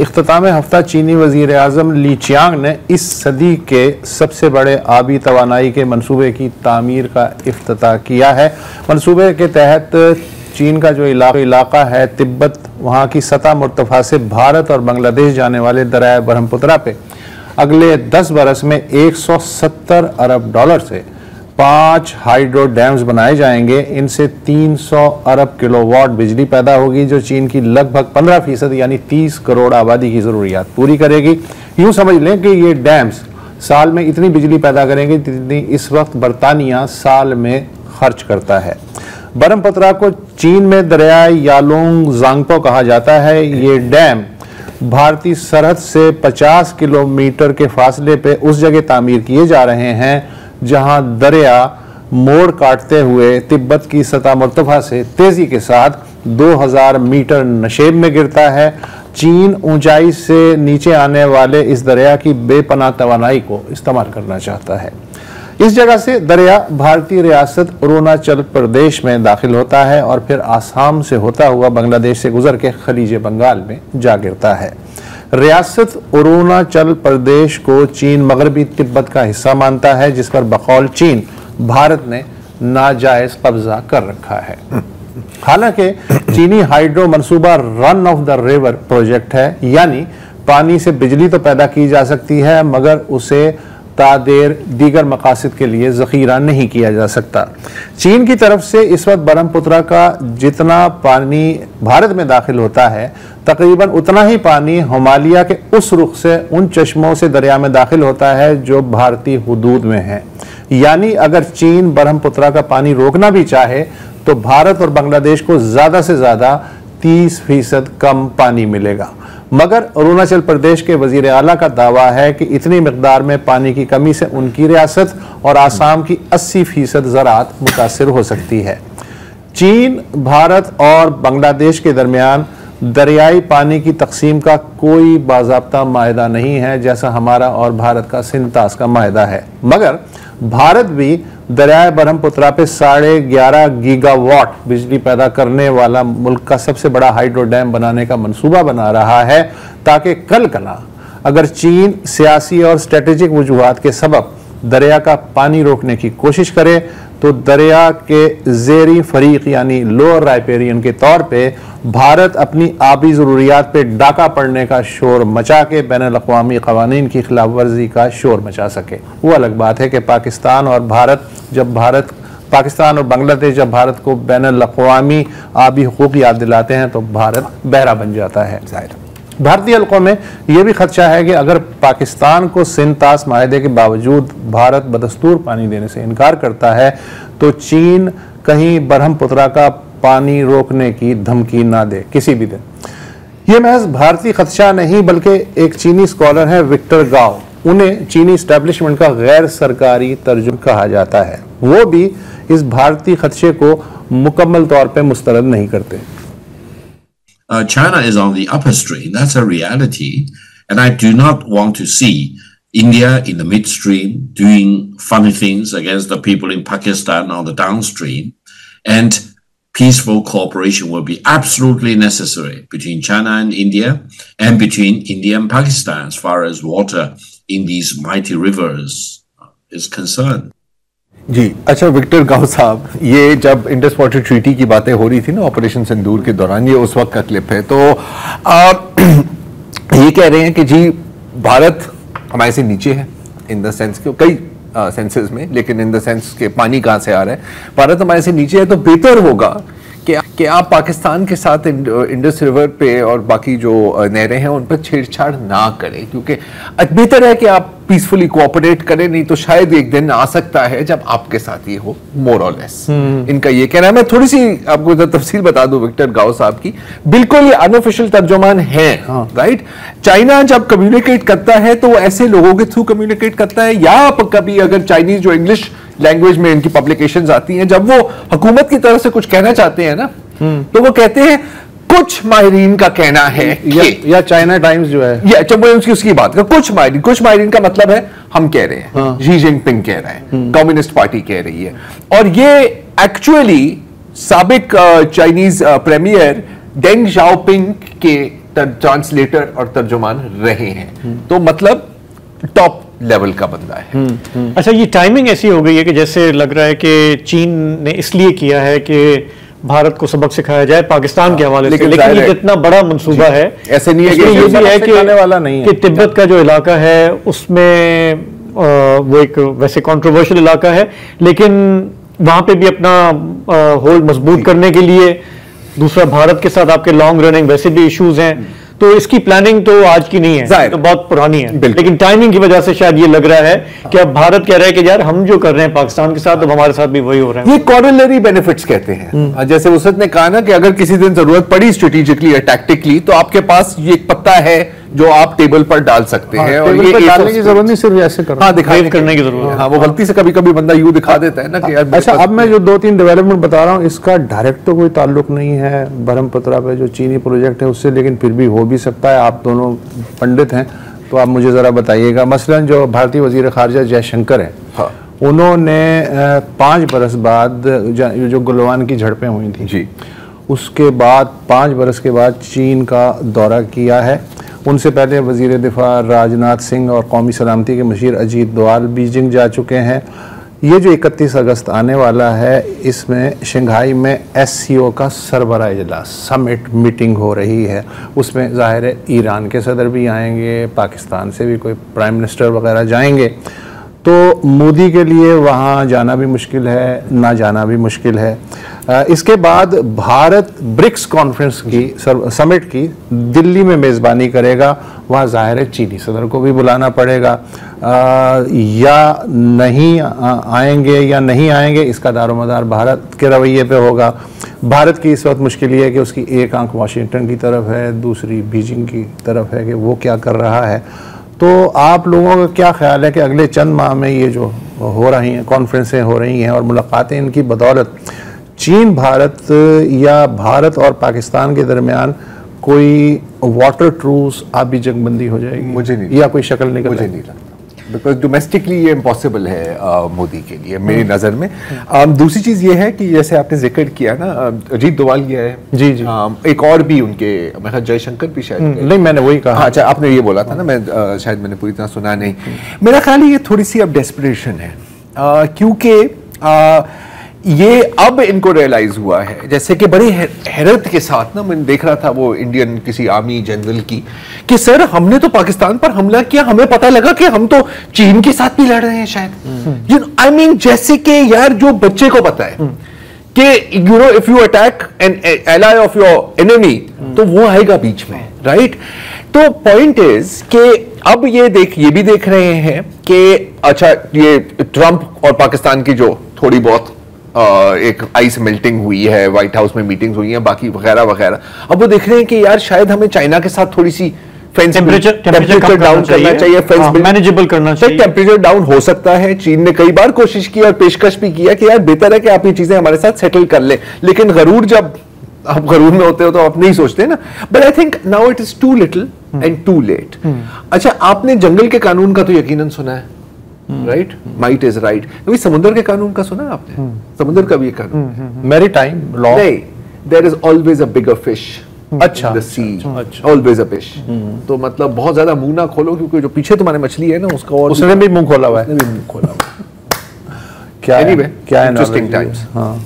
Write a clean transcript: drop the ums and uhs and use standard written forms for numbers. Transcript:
इख्तिताम हफ्ता चीनी वज़ीर आज़म ली चियांग ने इस सदी के सबसे बड़े आबी तवानाई के मंसूबे की तामीर का इफ्तिताह किया है। मंसूबे के तहत चीन का जो इलाका है तिब्बत, वहाँ की सतह मुर्तफा से भारत और बांग्लादेश जाने वाले दरिया ब्रह्मपुत्रा पे अगले 10 बरस में 170 अरब डॉलर से 5 हाइड्रो डैम्स बनाए जाएंगे। इनसे 300 अरब किलोवाट बिजली पैदा होगी, जो चीन की लगभग 15% यानी 30 करोड़ आबादी की ज़रूरियात पूरी करेगी। यूँ समझ लें कि ये डैम्स साल में इतनी बिजली पैदा करेंगे जितनी इस वक्त बरतानिया साल में खर्च करता है। ब्रह्मपुत्रा को चीन में दरिया यालुंग ज़ांगपो कहा जाता है। ये डैम भारतीय सरहद से 50 किलोमीटर के फासले पे उस जगह तामीर किए जा रहे हैं जहां दरिया मोड़ काटते हुए तिब्बत की सतह मुर्तफा से तेजी के साथ 2000 मीटर नशेब में गिरता है। चीन ऊंचाई से नीचे आने वाले इस दरिया की बेपनाह तवानाई को इस्तेमाल करना चाहता है। इस जगह से दरिया भारतीय रियासत अरुणाचल प्रदेश में दाखिल होता है और फिर आसाम से होता हुआ बांग्लादेश से गुजर के खलीज बंगाल में जा गिरता है। रियासत अरुणाचल प्रदेश को चीन मगरबी तिब्बत का हिस्सा मानता है, जिस पर बकौल चीन भारत ने नाजायज कब्जा कर रखा है। हालांकि चीनी हाइड्रो मंसूबा run of the river project है, यानी पानी से बिजली तो पैदा की जा सकती है मगर उसे तादेर दीगर मकासद के लिए ज़ख़ीरा नहीं किया जा सकता। चीन की तरफ से इस वक्त ब्रह्मपुत्रा का जितना पानी भारत में दाखिल होता है तकरीबन उतना ही पानी हिमालय के उस रुख से उन चश्मों से दरिया में दाखिल होता है जो भारतीय हुदूद में है। यानी अगर चीन ब्रह्मपुत्रा का पानी रोकना भी चाहे तो भारत और बांग्लादेश को ज़्यादा से ज़्यादा 30% कम पानी मिलेगा। मगर अरुणाचल प्रदेश के वजीर आला का दावा है कि इतनी मिकदार में पानी की कमी से उनकी रियासत और आसाम की 80% ज़राअत मुतासिर हो सकती है। चीन, भारत और बांग्लादेश के दरमियान दरियाई पानी की तकसीम का कोई बाज़ाब्ता माहिदा नहीं है, जैसा हमारा और भारत का सिंतास का माहिदा है। मगर भारत भी दरियाए ब्रह्मपुत्रा पे 11.5 गीगावाट बिजली पैदा करने वाला मुल्क का सबसे बड़ा हाइड्रो डैम बनाने का मंसूबा बना रहा है, ताकि कल कला अगर चीन सियासी और स्ट्रेटेजिक वजूहात के सबब दरिया का पानी रोकने की कोशिश करे तो दरिया के ज़ेरी फरीक यानी लोअर राइपेरियन के तौर पे भारत अपनी आबी ज़रूरियात पे डाका पड़ने का शोर मचा के बैनुल-अक़वामी क़वानीन की खिलाफ वर्जी का शोर मचा सके। वो अलग बात है कि पाकिस्तान और बांग्लादेश जब भारत को बैनुल-अक़वामी आबी हुकूक याद दिलाते हैं तो भारत बहरा बन जाता है। भारतीय हल्कों में यह भी खदशा है कि अगर पाकिस्तान को सिंतास माहिदे के बावजूद भारत बदस्तूर पानी देने से इनकार करता है तो चीन कहीं ब्रह्मपुत्रा का पानी रोकने की धमकी ना दे किसी भी दिन। यह महज भारतीय खदशा नहीं बल्कि एक चीनी स्कॉलर है विक्टर गाओ, उन्हें चीनी इस्टेब्लिशमेंट का गैर सरकारी तर्जुम कहा जाता है। वो भी इस भारतीय खदशे को मुकम्मल तौर पर मुस्तरद नहीं करते। China is on the upper stream. That's a reality. And I do not want to see India in the midstream doing funny things against the people in Pakistan on the downstream. And peaceful cooperation will be absolutely necessary between China and India and between India and Pakistan as far as water in these mighty rivers is concerned. जी अच्छा, Victor गाओ साहब, ये जब Indus water treaty की बातें हो रही थी ना ऑपरेशन सिंदूर के दौरान, ये उस वक्त का क्लिप है। तो ये कह रहे हैं कि जी भारत हमारे से नीचे है इन द सेंस के कई सेंसेस में, लेकिन इन द सेंस के पानी कहाँ से आ रहा है, भारत हमारे से नीचे है। तो बेहतर होगा कि आप पाकिस्तान के साथ इंडस रिवर पे और बाकी जो नहरें हैं उन पर छेड़छाड़ ना करें, क्योंकि बेहतर है कि आप पीसफुली कोऑपरेट करें, नहीं तो शायद एक दिन आ सकता है जब आपके साथ ये हो। मोर और लेस इनका ये कहना है। मैं थोड़ी सी आपको तफसील बता दूं विक्टर गाओ साहब की, बिल्कुल ये अनऑफिशियल तर्जुमान है। राइट, चाइना जब कम्युनिकेट करता है तो वो ऐसे लोगों के थ्रू कम्युनिकेट करता है, या कभी अगर चाइनीज जो इंग्लिश लैंग्वेज में इनकी पब्लिकेशंस आती हैं, जब वो हुकूमत की तरफ से कुछ कहना चाहते हैं ना तो वो कहते हैं कुछ माहिरीन का कहना है या चाइना टाइम्स जो है, या उसकी बात का कुछ माहिरीन का मतलब है हम कह रहे हैं, शी जिनपिंग कह रहा है, कम्युनिस्ट पार्टी कह रही है। और ये एक्चुअली साबिक चाइनीज प्रीमियर डेंग शाओपिंग के ट्रांसलेटर और तर्जुमान रहे हैं, तो मतलब टॉप लेवल का बंदा है। अच्छा, ये टाइमिंग ऐसी हो गई है कि जैसे लग रहा है कि चीन ने इसलिए किया है कि भारत को सबक सिखाया जाए पाकिस्तान के हवाले से, लेकिन ये जितना बड़ा मंसूबा है, ऐसे नहीं है कि ये भी है कि तिब्बत का जो इलाका है उसमें वो एक वैसे कंट्रोवर्शियल इलाका है, लेकिन वहां पे भी अपना होल्ड मजबूत करने के लिए, दूसरा भारत के साथ आपके लॉन्ग रनिंग वैसे भी इश्यूज हैं, तो इसकी प्लानिंग तो आज की नहीं है, तो बहुत पुरानी है, लेकिन टाइमिंग की वजह से शायद ये लग रहा है कि अब भारत कह रहा है कि यार हम जो कर रहे हैं पाकिस्तान के साथ, अब हमारे साथ भी वही हो रहा है। ये कॉरलरी बेनिफिट्स कहते हैं। जैसे उसने ने कहा ना कि अगर किसी दिन जरूरत पड़ी स्ट्रेटेजिकली या टैक्टिकली, तो आपके पास ये एक पत्ता है जो आप टेबल पर डाल सकते हैं, और ये डालने की जरूरत नहीं, सिर्फ ऐसे करना, दिखाई करने की जरूरत है। हाँ, वो गलती से कभी कभी बंदा यूं दिखा देता है ना कि यार। अच्छा, अब मैं जो 2-3 डेवलपमेंट बता रहा हूँ, इसका डायरेक्ट तो कोई ताल्लुक नहीं है ब्रह्मपुत्रा पे जो चीनी प्रोजेक्ट है उससे, लेकिन फिर भी हो भी सकता है। आप दोनों पंडित हैं तो आप मुझे जरा बताइएगा। मसलन जो भारतीय वजीर खारजा जयशंकर हैं, हाँ, उन्होंने 5 बरस बाद जो गलवान की झड़पें हुई थी जी, उसके बाद 5 बरस के बाद चीन का दौरा किया है। उनसे पहले वजीर दिफा राजनाथ सिंह और कौमी सलामती के मशीर अजीत दोवाल बीजिंग जा चुके हैं। ये जो 31 अगस्त आने वाला है, इसमें शंघाई में SCO का सरबराह इजलास समिट मीटिंग हो रही है। उसमें ज़ाहिर है ईरान के सदर भी आएंगे, पाकिस्तान से भी कोई प्राइम मिनिस्टर वगैरह जाएंगे, तो मोदी के लिए वहाँ जाना भी मुश्किल है, ना जाना भी मुश्किल है। इसके बाद भारत ब्रिक्स कॉन्फ्रेंस की समिट की दिल्ली में मेज़बानी करेगा। वहाँ ज़ाहिर है चीनी सदर को भी बुलाना पड़ेगा, या नहीं आएंगे या नहीं आएंगे, इसका दारोमदार भारत के रवैये पे होगा। भारत की इस वक्त मुश्किल ये है कि उसकी एक आंख वाशिंगटन की तरफ है, दूसरी बीजिंग की तरफ है कि वो क्या कर रहा है। तो आप लोगों का क्या ख्याल है कि अगले चंद माह में ये जो हो रही हैं कॉन्फ्रेंसें हो रही हैं और मुलाकातें, इनकी बदौलत चीन भारत या भारत और पाकिस्तान के दरमियान कोई वाटर ट्रूस, आबी जंगबंदी हो जाएगी? मुझे नहीं, या कोई शक्ल निकल, मुझे नहीं लगता, बिकॉज डोमेस्टिकली ये इम्पॉसिबल है मोदी के लिए, मेरी नज़र में। दूसरी चीज़ ये है कि जैसे आपने जिक्र किया ना, अजीत दोवाल गया है जी, एक और भी उनके, मैं जयशंकर भी शायद नहीं, मैंने वही कहा। अच्छा, आपने ये बोला था ना, मैं शायद मैंने पूरी तरह सुना नहीं। मेरा ख्याल है ये थोड़ी सी अब डेस्परेशन है, क्योंकि ये अब इनको रियलाइज हुआ है, जैसे कि बड़ी हैरत के साथ ना मैंने देख रहा था वो इंडियन किसी आर्मी जनरल की, कि सर हमने तो पाकिस्तान पर हमला किया, हमें पता लगा कि हम तो चीन के साथ भी लड़ रहे हैं शायद। आई मीन जैसे कि यार जो बच्चे को पता है कि you know if you attack N ally of your enemy, तो वो आएगा बीच में, राइट? तो पॉइंट इज कि अब ये भी देख रहे हैं कि अच्छा, ये ट्रंप और पाकिस्तान की जो थोड़ी बहुत एक आइस मेल्टिंग हुई है, व्हाइट हाउस में मीटिंग्स हुई हैं, बाकी वगैरह वगैरह, अब वो देख रहे हैं कि यार शायद हमें चाइना के साथ थोड़ी सी टेम्परेचर डाउन करना चाहिए, मैनेजेबल करना चाहिए। टेम्परेचर डाउन हो सकता है। चीन ने कई बार कोशिश की और पेशकश भी किया कि यार बेहतर है कि आप ये चीजें हमारे साथ सेटल कर ले, लेकिन गरूर, जब आप गरूर में होते हो तो आप नहीं सोचते ना। But I think now it is too little and too late. अच्छा, आपने जंगल के कानून का तो यकीनन सुना है, राइट? Might is right. कभी समुद्र के कानून का सुना है आपने? समुद्र का भी एक कानून, मैरीटाइम लॉ। नहीं, there is always a bigger fish. अच्छा, the sea, always a fish. तो मतलब बहुत ज्यादा मुंह ना खोलो, क्योंकि जो पीछे तुम्हारे मछली है ना, उसका और उसने भी मुंह खोला हुआ है। उसने भी मुंह खोला हुआ है। क्या Anyway, क्या interesting times. हाँ।